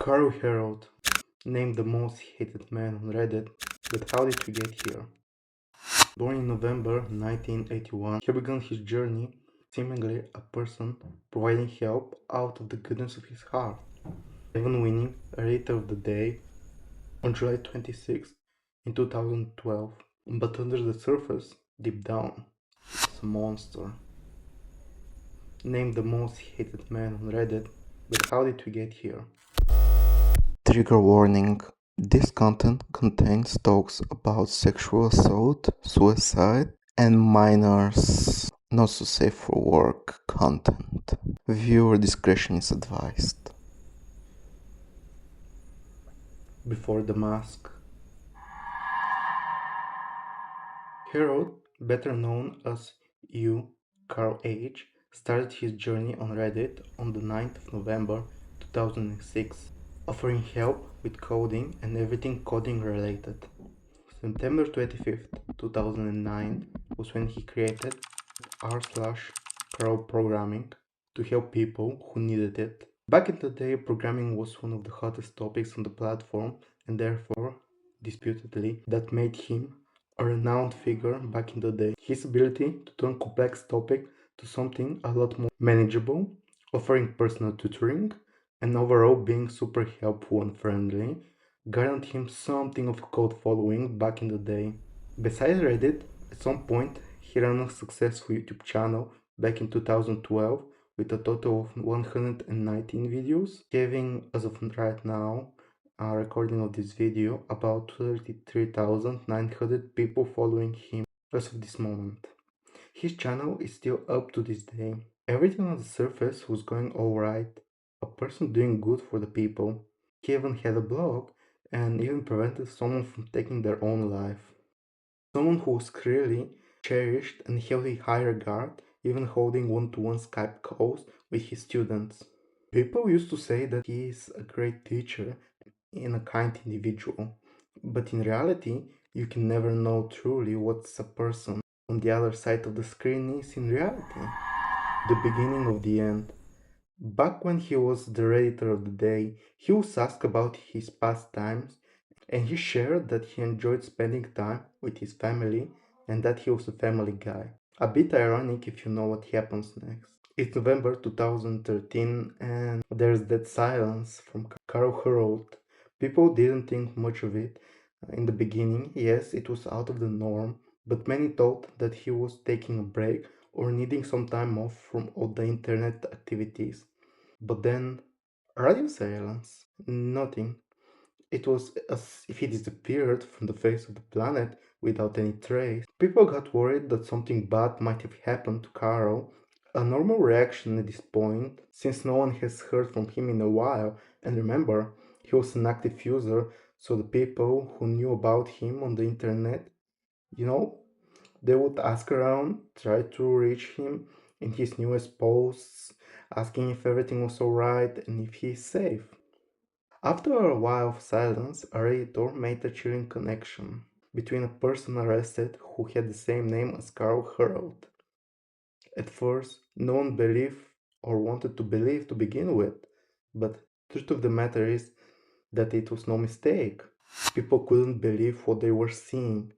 Carl Herold, named the most hated man on Reddit, but how did we get here? Born in November 1981, he began his journey seemingly a person providing help out of the goodness of his heart, even winning a Reader of the Day on July 26 in 2012. But under the surface, deep down, it's a monster. Named the most hated man on Reddit, but how did we get here? Trigger warning. This content contains talks about sexual assault, suicide, and minors. Not so safe for work content. Viewer discretion is advised. Before the mask. Herold, better known as Carl H., started his journey on Reddit on the 9th of November 2006, offering help with coding and everything coding related. September 25th, 2009 was when he created r/Carl programming to help people who needed it. Back in the day, programming was one of the hottest topics on the platform, and therefore, disputedly, that made him a renowned figure back in the day. His ability to turn complex topic to something a lot more manageable, offering personal tutoring, and overall being super helpful and friendly, guaranteed him something of a cult following back in the day. Besides Reddit, at some point he ran a successful YouTube channel back in 2012 with a total of 119 videos, having, as of right now, a recording of this video, about 33,900 people following him as of this moment. His channel is still up to this day. Everything on the surface was going alright, a person doing good for the people. He even had a blog and even prevented someone from taking their own life. Someone who was clearly cherished and held in high regard, even holding one-to-one Skype calls with his students. People used to say that he is a great teacher and a kind individual, but in reality, you can never know truly what a person on the other side of the screen is in reality. The beginning of the end. Back when he was the Redditor of the Day, he was asked about his pastimes, and he shared that he enjoyed spending time with his family and that he was a family guy. A bit ironic if you know what happens next. It's November 2013 and there's dead silence from Carl Herold. People didn't think much of it. In the beginning, yes, it was out of the norm, but many thought that he was taking a break or needing some time off from all the internet activities. But then, radio silence. Nothing. It was as if he disappeared from the face of the planet without any trace. People got worried that something bad might have happened to Carl, a normal reaction at this point, since no one has heard from him in a while, and remember, he was an active user, so the people who knew about him on the internet, you know, they would ask around, try to reach him in his newest posts, asking if everything was alright and if he is safe. After a while of silence, a editor made a chilling connection between a person arrested who had the same name as Carl Herold. At first, no one believed or wanted to believe to begin with, but the truth of the matter is that it was no mistake. People couldn't believe what they were seeing,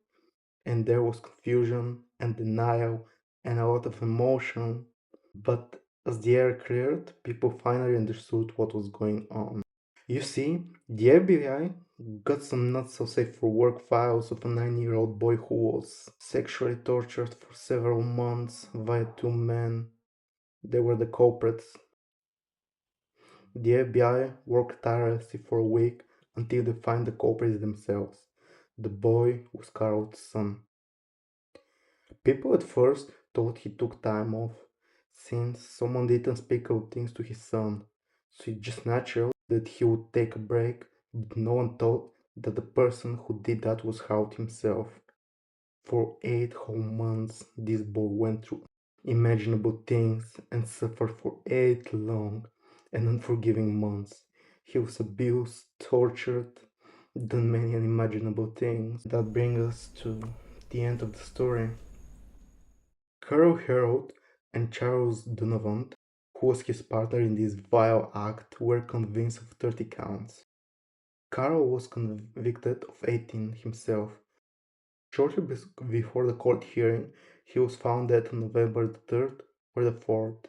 and there was confusion and denial and a lot of emotion. But as the air cleared, people finally understood what was going on. You see, the FBI got some not so safe for work files of a 9-year-old boy who was sexually tortured for several months by two men. They were the culprits. The FBI worked tirelessly for a week until they found the culprits themselves. The boy was Carl's son. People at first thought he took time off, since someone didn't speak out things to his son, so it's just natural that he would take a break, but no one thought that the person who did that was Harold himself. For 8 whole months, this boy went through unimaginable things and suffered for 8 long and unforgiving months. He was abused, tortured, done many unimaginable things. That brings us to the end of the story. Carl Herold and Charles Donovan who was his partner in this vile act, were convinced of 30 counts. Carl was convicted of 18 himself. Shortly before the court hearing, he was found dead on November the 3rd or the 4th.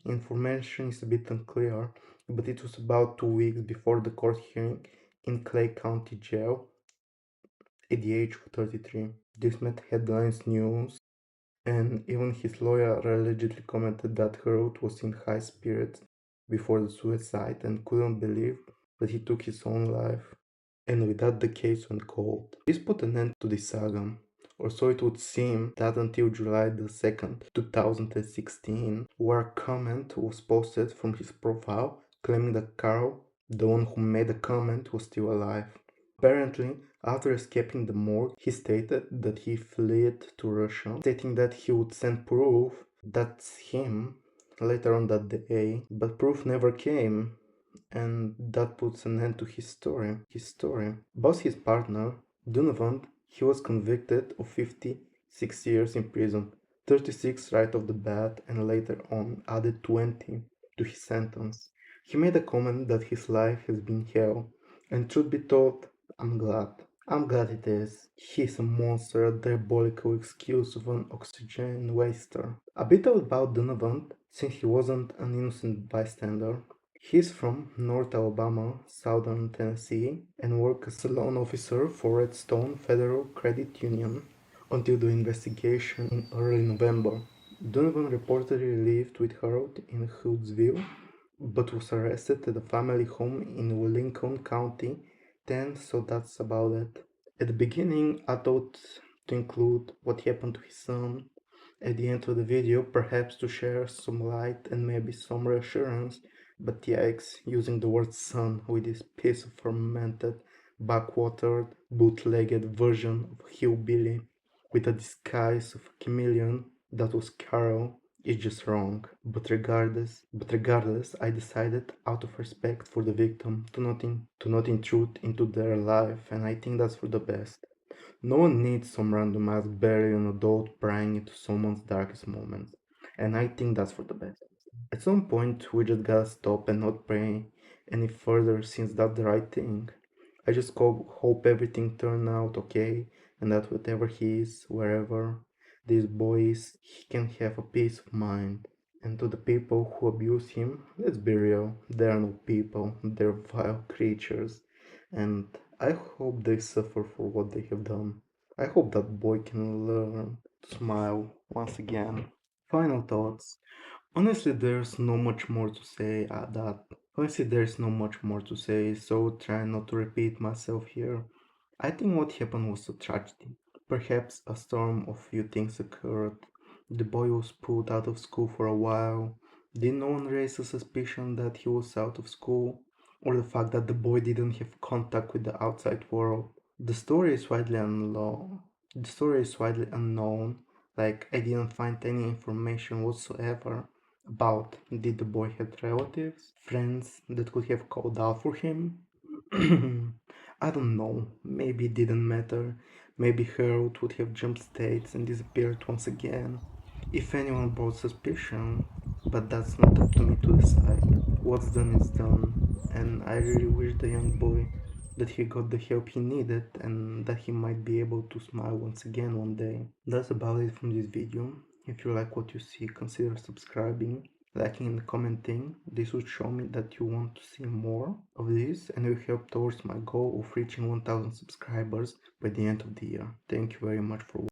Information is a bit unclear, but it was about 2 weeks before the court hearing in Clay County Jail at the age of 33. This made headlines news, and even his lawyer allegedly commented that Herold was in high spirits before the suicide and couldn't believe that he took his own life. And with that the case went cold. This put an end to the saga, or so it would seem, that until July the 2nd, 2016, where a comment was posted from his profile claiming that Carl, the one who made the comment, was still alive. Apparently, after escaping the morgue, he stated that he fled to Russia, stating that he would send proof that's him later on that day, but proof never came, and that puts an end to his story. About his partner, Donovan, he was convicted of 56 years in prison, 36 right off the bat, and later on added 20 to his sentence. He made a comment that his life has been hell, and truth be told, I'm glad. I'm glad it is. He's a monster, a diabolical excuse of an oxygen waster. A bit about Donovan, since he wasn't an innocent bystander. He's from North Alabama, Southern Tennessee, and worked as a loan officer for Redstone Federal Credit Union until the investigation in early November. Donovan reportedly lived with Herold in Hoodsville, but was arrested at a family home in Lincoln County then, so that's about it. At the beginning, I thought to include what happened to his son at the end of the video, perhaps to share some light and maybe some reassurance, but yikes, using the word son with this piece of fermented, backwatered, bootlegged version of hillbilly with a disguise of a chameleon that was Carol is just wrong. But regardless, I decided out of respect for the victim to not intrude into their life, and I think that's for the best. No one needs some random ass barely an adult prying into someone's darkest moments, and I think that's for the best. At some point, we just gotta stop and not pray any further since that's the right thing. I just hope everything turned out okay and that whatever he is, wherever this boy is, he can have a peace of mind. And to the people who abuse him, let's be real, they are no people, they're vile creatures. And I hope they suffer for what they have done. I hope that boy can learn to smile once again. Final thoughts. Honestly, there's no much more to say at that. Honestly, there's no much more to say, so try not to repeat myself here. I think what happened was a tragedy. Perhaps a storm of few things occurred. The boy was put out of school for a while. Did no one raise a suspicion that he was out of school? Or the fact that the boy didn't have contact with the outside world? The story is widely unknown. The story is widely unknown. Like, I didn't find any information whatsoever about did the boy have relatives, friends that could have called out for him? I don't know. Maybe it didn't matter. Maybe Harold would have jumped states and disappeared once again. If anyone brought suspicion, but that's not up to me to decide. What's done is done, and I really wish the young boy that he got the help he needed and that he might be able to smile once again one day. That's about it from this video. If you like what you see, consider subscribing, liking and commenting. This would show me that you want to see more of this and will help towards my goal of reaching 1000 subscribers by the end of the year. Thank you very much for watching.